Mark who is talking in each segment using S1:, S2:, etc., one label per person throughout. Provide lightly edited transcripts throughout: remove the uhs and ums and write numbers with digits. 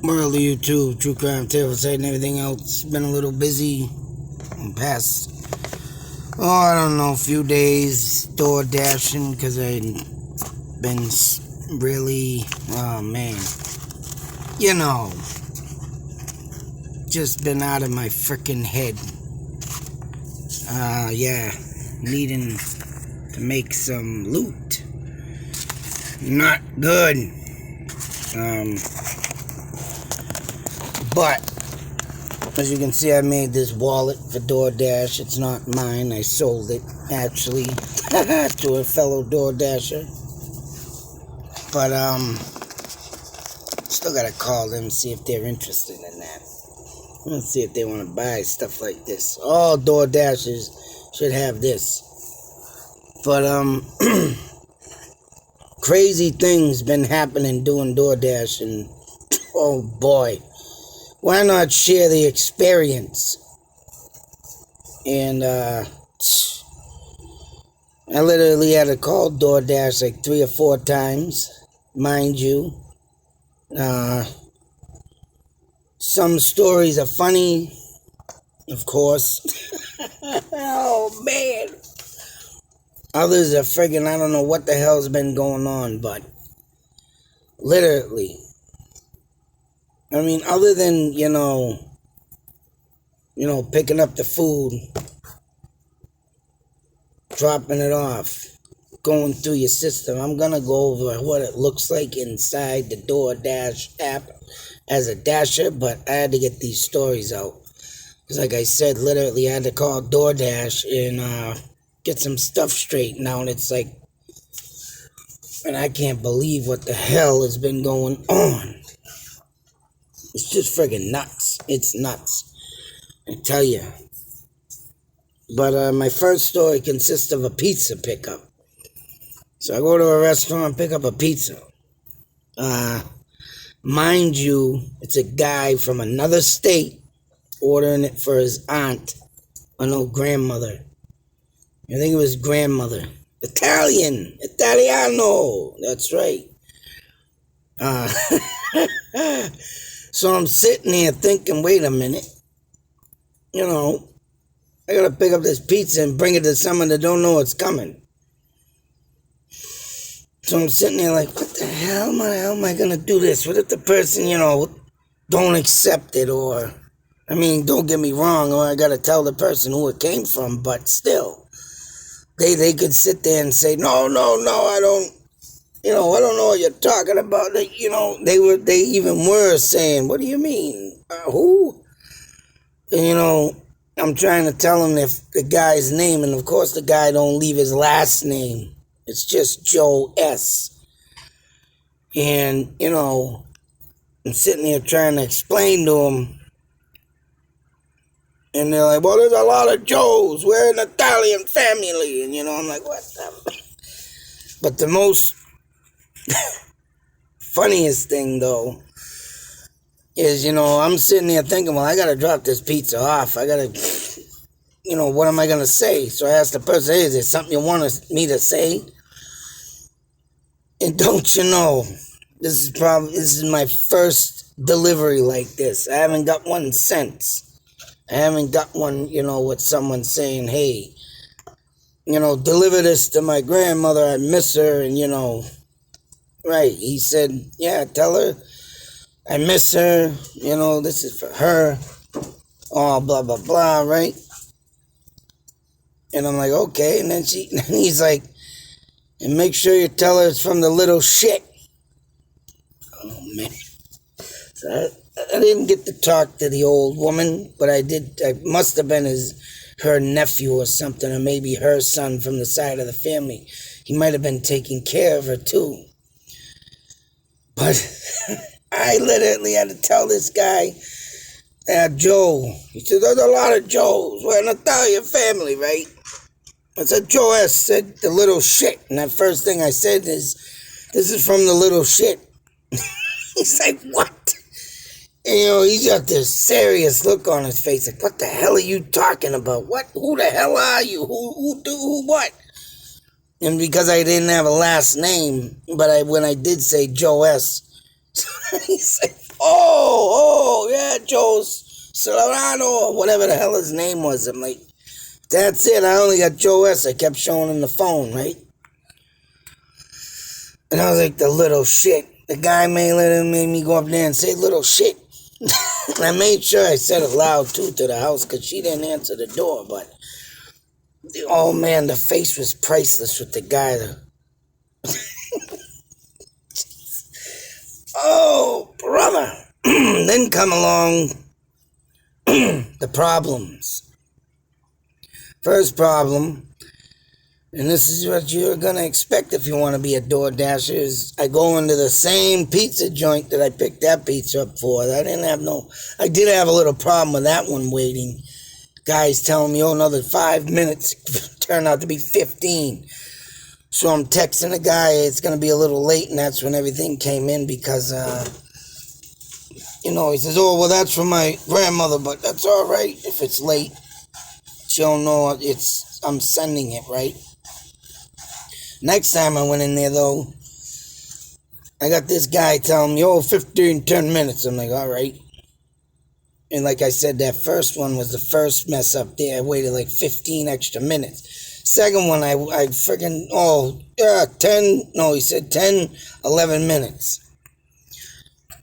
S1: World of YouTube, True Crime Tales, and everything else. Been a little busy in past, I don't know, few days door dashing because I've been really, oh man, just been out of my freaking head. Yeah, needing to make some loot. Not good. But as you can see, I made this wallet for Doordash. It's not mine. I sold it, actually, to a fellow Doordasher. But, still gotta call them and see if they're interested in that. Let's see if they want to buy stuff like this. All Doordashers should have this. But, crazy things been happening doing Doordash, and, oh boy. Why not share the experience? And, I literally had to call Doordash like 3 or 4 times, mind you. Some stories are funny, of course. Oh, man. Others are friggin', I don't know what the hell's been going on, but literally. I mean, other than, picking up the food, dropping it off, going through your system, I'm going to go over what it looks like inside the DoorDash app as a dasher, but I had to get these stories out. Because like I said, literally I had to call DoorDash and get some stuff straightened out. It's like, and I can't believe what the hell has been going on. It's just friggin' nuts. It's nuts. I tell you. But my first story consists of a pizza pickup. So I go to a restaurant, pick up a pizza. Mind you, it's a guy from another state ordering it for his aunt. Grandmother. I think it was grandmother. Italiano. That's right. So I'm sitting here thinking, wait a minute, I gotta pick up this pizza and bring it to someone that don't know it's coming. So I'm sitting there like, what the hell, how am I gonna do this? What if the person, don't accept it, or, don't get me wrong, or I gotta tell the person who it came from, but still, they could sit there and say, no, I don't, I don't know what you're talking about. They even were saying, what do you mean? Who? And, I'm trying to tell them the guy's name, and of course the guy don't leave his last name. It's just Joe S. And, I'm sitting here trying to explain to them. And they're like, well, there's a lot of Joes. We're an Italian family. And, I'm like, what the? But the most funniest thing, though, is, I'm sitting there thinking, well, I got to drop this pizza off. I got to, what am I going to say? So I asked the person, hey, is there something you want me to say? And don't you know, this is my first delivery like this. I haven't got one since. I haven't got one, with someone saying, hey, deliver this to my grandmother. I miss her. And, right. He said, yeah, tell her I miss her. This is for her. Oh, blah, blah, blah, right? And I'm like, okay. And then he's like, and make sure you tell her it's from the little shit. Oh, man. So I didn't get to talk to the old woman, but I did. I must have been her nephew or something, or maybe her son from the side of the family. He might have been taking care of her, too. But I literally had to tell this guy, Joe. He said, there's a lot of Joes. We're an Italian family, right? I said, Joe S. said the little shit. And that first thing I said is, this is from the little shit. He's like, what? And, he's got this serious look on his face. Like, what the hell are you talking about? What? Who the hell are you? Who, what? And because I didn't have a last name, but when I did say Joe S., he said, yeah, Joe Solano, or whatever the hell his name was. I'm like, that's it. I only got Joe S. I kept showing him the phone, right? And I was like, the little shit. The guy made me go up there and say little shit. And I made sure I said it loud, too, to the house, because she didn't answer the door. But, oh, man, the face was priceless with the guy. Oh, brother. Then come along the problems. First problem, and this is what you're going to expect if you want to be a DoorDasher, is I go into the same pizza joint that I picked that pizza up for. I did have a little problem with that one waiting. Guy's telling me, another 5 minutes. Turned out to be 15. So I'm texting the guy, it's going to be a little late, and that's when everything came in because, he says, well, that's for my grandmother, but that's all right if it's late. She'll know I'm sending it, right? Next time I went in there, though, I got this guy telling me, 10 minutes. I'm like, all right. And like I said, that first one was the first mess up there. I waited like 15 extra minutes. Second one, I freaking, he said 10, 11 minutes.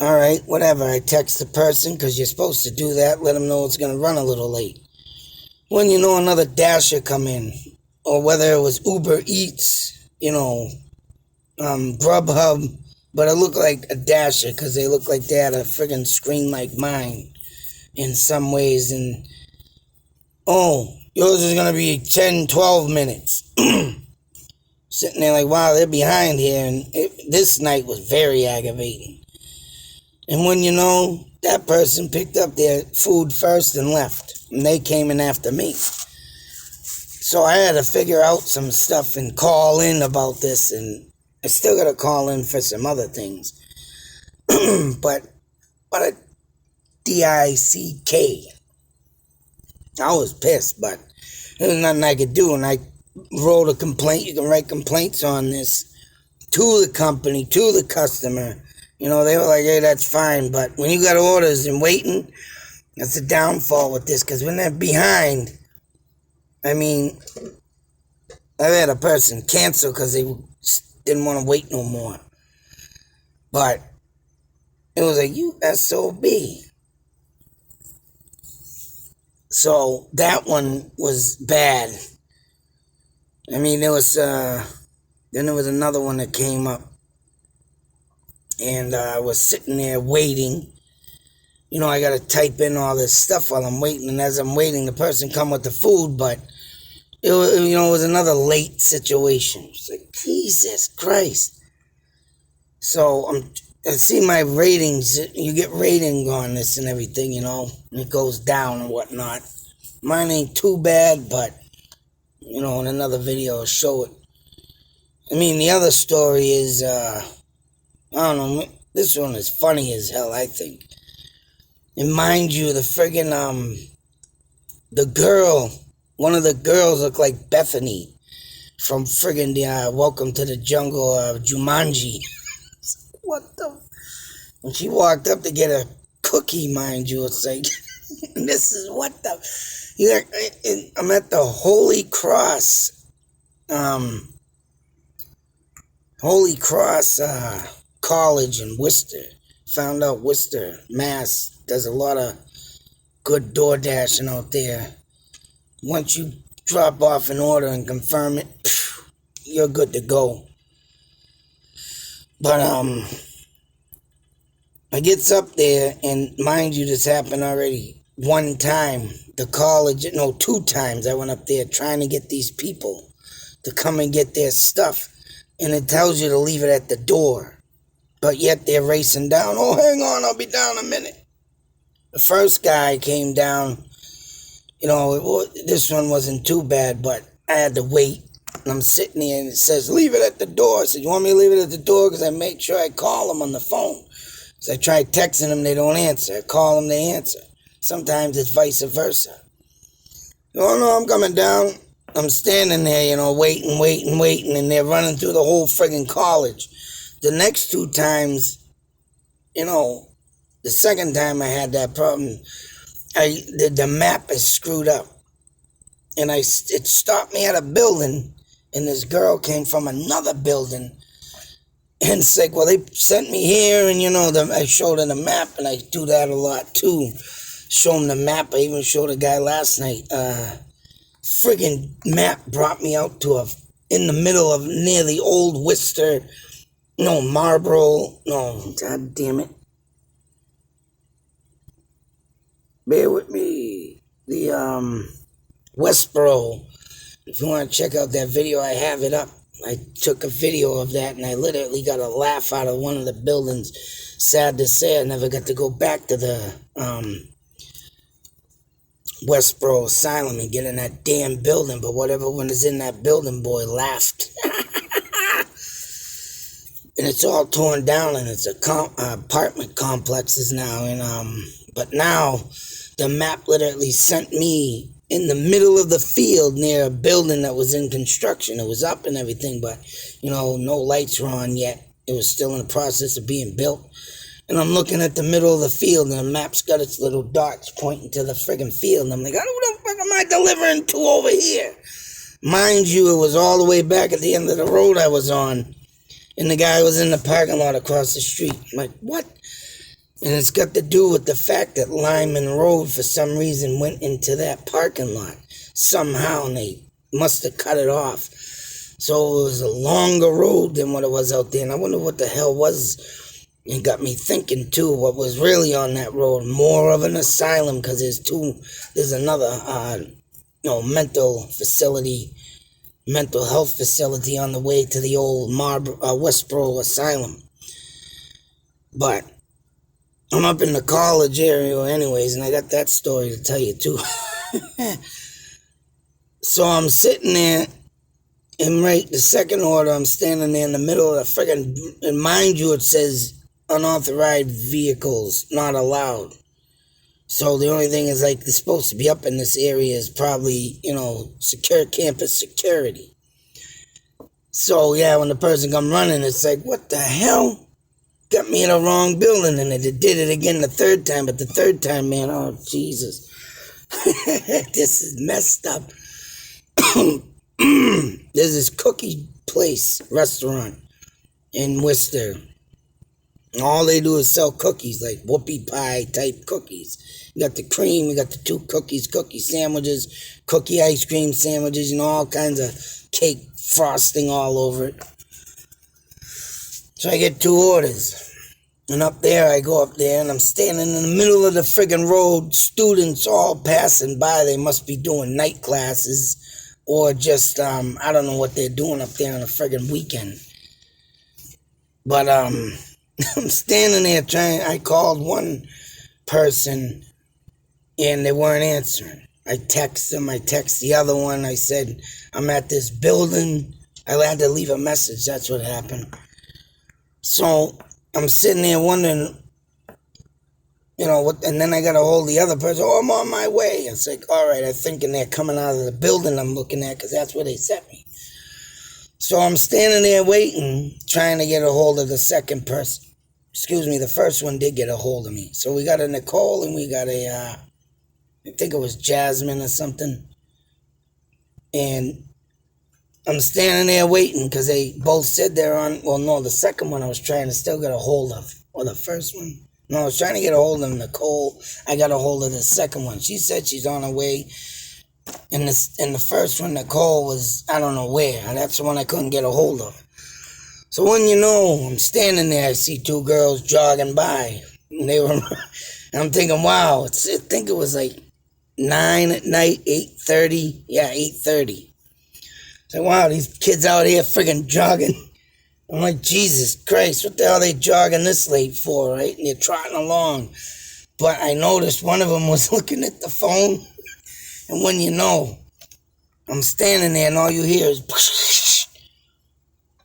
S1: All right, whatever. I text the person, because you're supposed to do that, let them know it's going to run a little late. When another Dasher come in, or whether it was Uber Eats, Grubhub, but it looked like a Dasher, because they looked like they had a friggin' screen like mine in some ways, and, yours is going to be 10, 12 minutes. Sitting there like, wow, they're behind here, and this night was very aggravating. And when that person picked up their food first and left, and they came in after me. So I had to figure out some stuff and call in about this, and I still got to call in for some other things. But what a DICK. I was pissed, but there was nothing I could do, and I wrote a complaint. You can write complaints on this to the company, to the customer. They were like, hey, that's fine, but when you got orders and waiting, that's a downfall with this, because when they're behind, I've had a person cancel because they didn't want to wait no more. But it was like, you SOB. So that one was bad. There was, then there was another one that came up. And I was sitting there waiting. I got to type in all this stuff while I'm waiting. And as I'm waiting, the person come with the food, but it was another late situation. It's like, Jesus Christ. So I see my ratings. You get rating on this and everything, and it goes down and whatnot. Mine ain't too bad, but, in another video I'll show it. The other story is, I don't know, this one is funny as hell, I think. And mind you, the friggin', one of the girls looked like Bethany from friggin' the Welcome to the Jungle Jumanji. What the? When she walked up to get a cookie, mind you, it's like, this is what the? I'm at the Holy Cross College in Worcester. Found out Worcester, Mass. There's a lot of good DoorDashing out there. Once you drop off an order and confirm it, you're good to go. But I gets up there, and mind you, this happened already one time. The college, 2 times I went up there trying to get these people to come and get their stuff. And it tells you to leave it at the door. But yet they're racing down. Oh, hang on, I'll be down a minute. The first guy came down. This one wasn't too bad, but I had to wait. And I'm sitting there, and it says, leave it at the door. I said, you want me to leave it at the door? Because I made sure I call them on the phone. Because I tried texting them, they don't answer. I call them, they answer. Sometimes it's vice versa. Oh, no, I'm coming down. I'm standing there, waiting, and they're running through the whole friggin' college. The next 2 times, the second time I had that problem, the map is screwed up. And it stopped me at a building, and this girl came from another building. And it's like, well, they sent me here, and I showed her the map, and I do that a lot too. Show him the map. I even showed a guy last night. Friggin' map brought me out to in the middle of near the old Worcester, Marlboro, god damn it. Bear with me. The, Westboro. If you want to check out that video, I have it up. I took a video of that, and I literally got a laugh out of one of the buildings. Sad to say, I never got to go back to the Westboro Asylum and get in that damn building, but whatever one is in that building, boy, laughed. And it's all torn down, and it's apartment complexes now. And but now the map literally sent me in the middle of the field near a building that was in construction. It was up and everything, but, no lights were on yet. It was still in the process of being built. And I'm looking at the middle of the field, and the map's got its little dots pointing to the friggin' field. And I'm like, who the fuck am I delivering to over here? Mind you, it was all the way back at the end of the road I was on. And the guy was in the parking lot across the street. I'm like, what? And it's got to do with the fact that Lyman Road, for some reason, went into that parking lot somehow, and they must have cut it off. So it was a longer road than what it was out there. And I wonder what the hell was. It got me thinking, too, what was really on that road. More of an asylum, because there's another, mental health facility on the way to the old Westboro Asylum. But I'm up in the college area anyways, and I got that story to tell you too. So I'm sitting there, and right, the second order, I'm standing there in the middle of the friggin', and mind you, it says unauthorized vehicles not allowed. So the only thing is, they're supposed to be up in this area is probably, secure campus security. So yeah, when the person come running, it's like, what the hell? Got me in the wrong building, and it did it again the third time. But the third time, man, oh Jesus, this is messed up. There's this cookie restaurant in Worcester. All they do is sell cookies, like whoopie pie type cookies. You got the cream, you got the 2 cookies, cookie sandwiches, cookie ice cream sandwiches, all kinds of cake frosting all over it. So I get 2 orders. And I go up there, and I'm standing in the middle of the friggin' road, students all passing by. They must be doing night classes, or just, I don't know what they're doing up there on a friggin' weekend. But, I'm standing there I called one person, and they weren't answering. I text them, I text the other one, I said, I'm at this building. I had to leave a message, that's what happened. So I'm sitting there wondering, what, and then I got a hold of the other person. Oh, I'm on my way. It's like, all right, I'm thinking they're coming out of the building I'm looking at, because that's where they sent me. So I'm standing there waiting, trying to get a hold of the second person. Excuse me, the first one did get a hold of me. So we got a Nicole, and we got I think it was Jasmine or something. And I'm standing there waiting, because they both said they're on. Well, no, the second one I was trying to still get a hold of. Or the first one. No, I was trying to get a hold of Nicole. I got a hold of the second one. She said she's on her way. And the first one, Nicole, was, I don't know where. And that's the one I couldn't get a hold of. So when I'm standing there, I see 2 girls jogging by. And and I'm thinking, wow, I think it was like 9 at night, 8:30. Yeah, 8:30. So, wow, these kids out here friggin' jogging. I'm like, Jesus Christ, what the hell are they jogging this late for, right? And they're trotting along. But I noticed one of them was looking at the phone. And when I'm standing there, and all you hear is,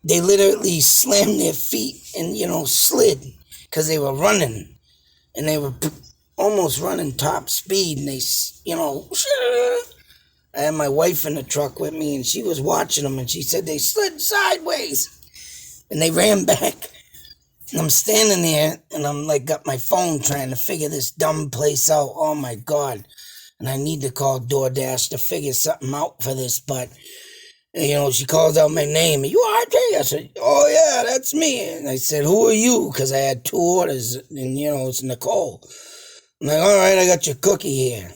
S1: they literally slammed their feet and, slid, because they were running. And they were almost running top speed. And they, I had my wife in the truck with me, and she was watching them, and she said they slid sideways. And they ran back. I'm standing there and I'm like got my phone trying to figure this dumb place out. Oh my God. And I need to call Doordash to figure something out for this, but she calls out my name. You RJ? I said, oh yeah, that's me. And I said, who are you? Because I had 2 orders and it's Nicole. I'm like, all right, I got your cookie here.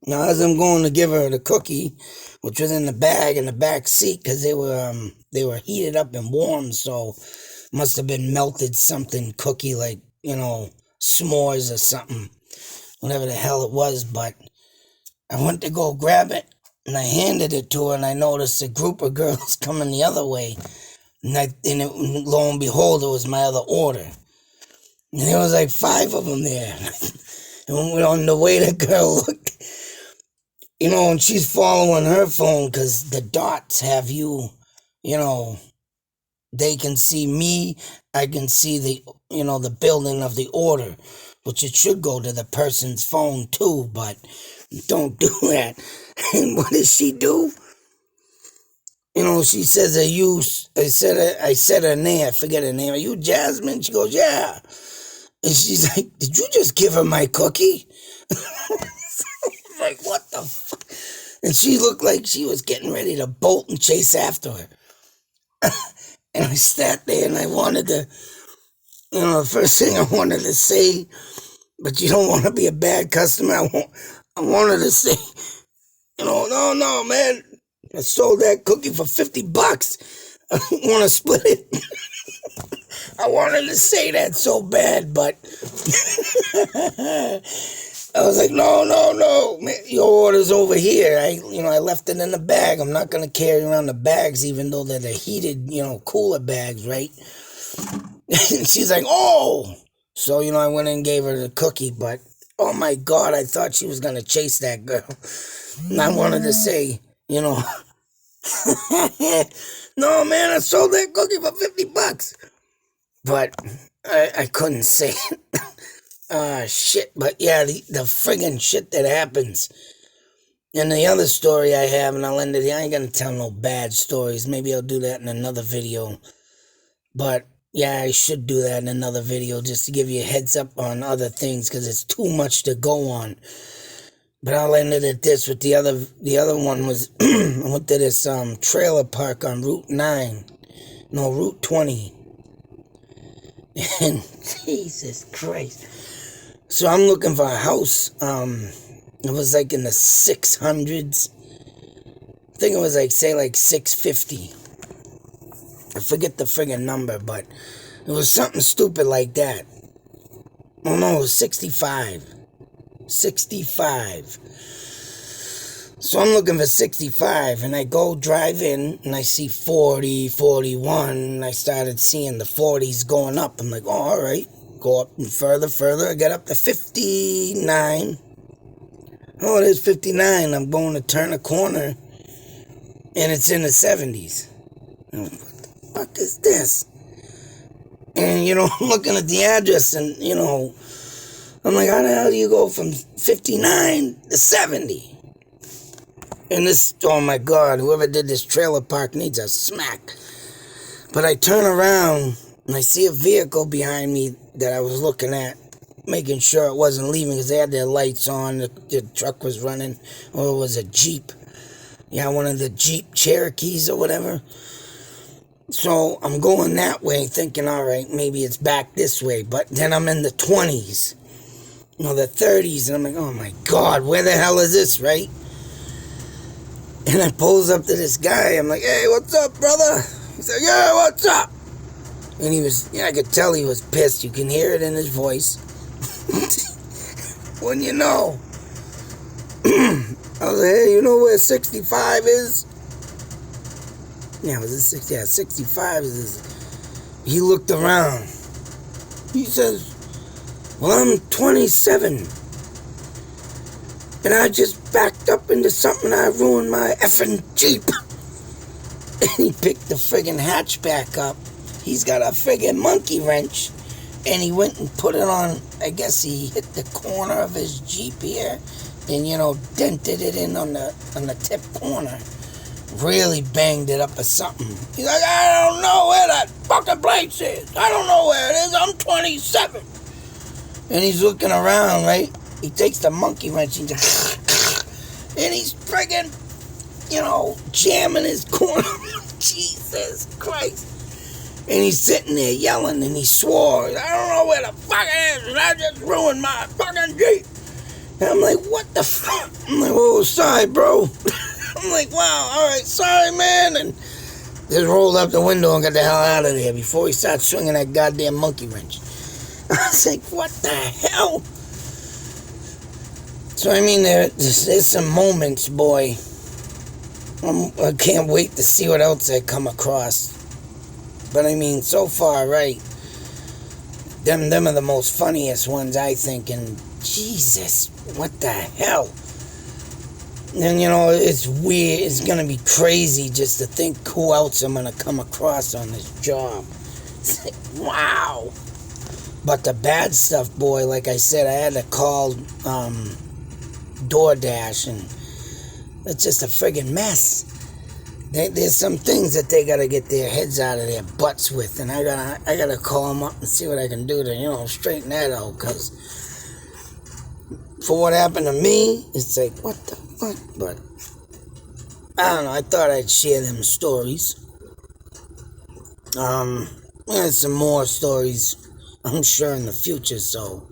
S1: Now, as I'm going to give her the cookie, which was in the bag in the back seat, because they were heated up and warm, so must have been melted something cookie like s'mores or something, whatever the hell it was. But I went to go grab it, and I handed it to her, and I noticed a group of girls coming the other way, and lo and behold, it was my other order, and there was like 5 of them there. And on the way the girl looked, and she's following her phone because the dots have they can see me, I can see the building of the order, which it should go to the person's phone too, but don't do that. And what does she do? She says, I said her name, I forget her name. Are you Jasmine? She goes, yeah. And she's like, did you just give her my cookie? Like, what the fuck? And she looked like she was getting ready to bolt and chase after her. And I sat there and I wanted to, the first thing I wanted to say, but you don't want to be a bad customer. I wanted to say, no, man, I sold that cookie for $50. I want to split it. I wanted to say that so bad, but I was like, no, man, your order's over here. I left it in the bag. I'm not going to carry around the bags, even though they're the heated, cooler bags, right? And she's like, oh. So, I went and gave her the cookie, but, oh my God, I thought she was going to chase that girl. And I wanted to say, no, man, I sold that cookie for $50. But I couldn't say it. Shit. But yeah, the friggin' shit that happens. And the other story I have, and I'll end it here. I ain't gonna tell no bad stories. Maybe I'll do that in another video. But yeah, I should do that in another video just to give you a heads up on other things because it's too much to go on. But I'll end it at this with the other one was I went to this trailer park on Route 20. And Jesus Christ. So I'm looking for a house. It was like in the 600s. I think it was like 650. I forget the friggin' number, but it was something stupid like that. Oh no, it was 65. 65. So I'm looking for 65, and I go drive in, and I see 40, 41, and I started seeing the 40s going up. I'm like, oh, all right. Go up and further. I get up to 59. Oh, it is 59. I'm going to turn a corner, and it's in the 70s. What the fuck is this? And, I'm looking at the address, and, I'm like, how the hell do you go from 59 to 70? And this, oh my God, whoever did this trailer park needs a smack. But I turn around and I see a vehicle behind me that I was looking at, making sure it wasn't leaving because they had their lights on, the truck was running, or it was a Jeep. Yeah, one of the Jeep Cherokees or whatever. So I'm going that way thinking, all right, maybe it's back this way. But then I'm in the 20s, the 30s, and I'm like, oh my God, where the hell is this, right? And I pulls up to this guy. I'm like, hey, what's up, brother? He said, yeah, what's up? And I could tell he was pissed. You can hear it in his voice. When I was like, hey, you know where 65 is? Yeah, was it 60? Yeah, 65 is. He looked around. He says, well, I'm 27. And I just backed up into something. I ruined my effing Jeep. And he picked the friggin' hatchback up. He's got a friggin' monkey wrench. And he went and put it on, I guess he hit the corner of his Jeep here. And, dented it in on the tip corner. really banged it up or something. He's like, I don't know where that fucking place is. I don't know where it is. I'm 27. And he's looking around, right? He takes the monkey wrench and he's friggin', jamming his corner. Jesus Christ. And he's sitting there yelling and he swore, I don't know where the fuck it is, and I just ruined my fucking Jeep. And I'm like, what the fuck? I'm like, oh, sorry, bro. I'm like, wow, alright, sorry, man. And just rolled up the window and got the hell out of there before he started swinging that goddamn monkey wrench. I was like, what the hell? So, I mean, there's some moments, boy. I can't wait to see what else I come across. But, I mean, so far, right, them are the most funniest ones, I think, and Jesus, what the hell? And, it's weird, it's gonna be crazy just to think who else I'm gonna come across on this job. It's like, wow. But the bad stuff, boy, like I said, I had to call Doordash, and it's just a friggin' mess. There's some things that they gotta get their heads out of their butts with, and I gotta call them up and see what I can do to, straighten that out, because for what happened to me, it's like, what the fuck? But I don't know, I thought I'd share them stories. There's some more stories, I'm sure, in the future, so.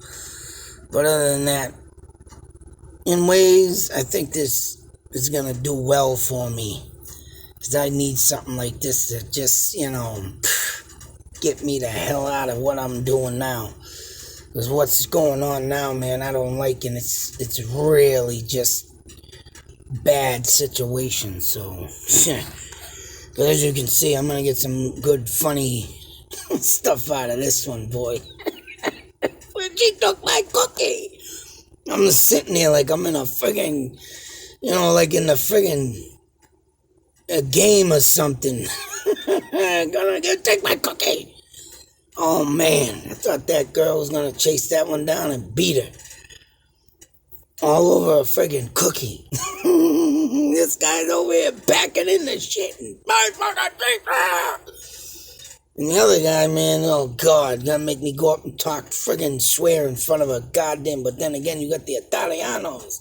S1: But other than that, in ways, I think this is gonna do well for me. Because I need something like this to just, get me the hell out of what I'm doing now. Because what's going on now, man, I don't like it. It's really just bad situation. So, but as you can see, I'm going to get some good, funny stuff out of this one, boy. When she took my cookie. I'm just sitting there like I'm in a friggin', like in the friggin' a game or something. Gonna take my cookie. Oh man, I thought that girl was gonna chase that one down and beat her. All over a friggin' cookie. This guy's over here backing into shit and my fucking teeth. And the other guy, man, oh God, gonna make me go up and talk friggin' swear in front of a goddamn, but then again, you got the Italianos.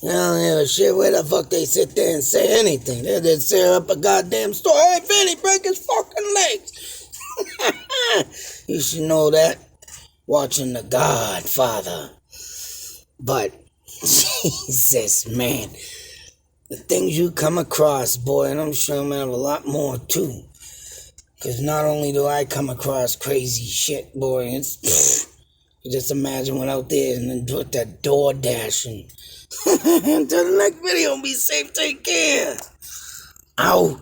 S1: They don't give a shit where the fuck they sit there and say anything. They just tear up a goddamn store. Hey, Vinny, break his fucking legs. You should know that. Watching The Godfather. But, Jesus, man. The things you come across, boy, and I'm sure I'm gonna have a lot more, too. Because not only do I come across crazy shit, boy, it's... just imagine what out there and then put that Doordash and... Until the next video, be safe, take care. Out.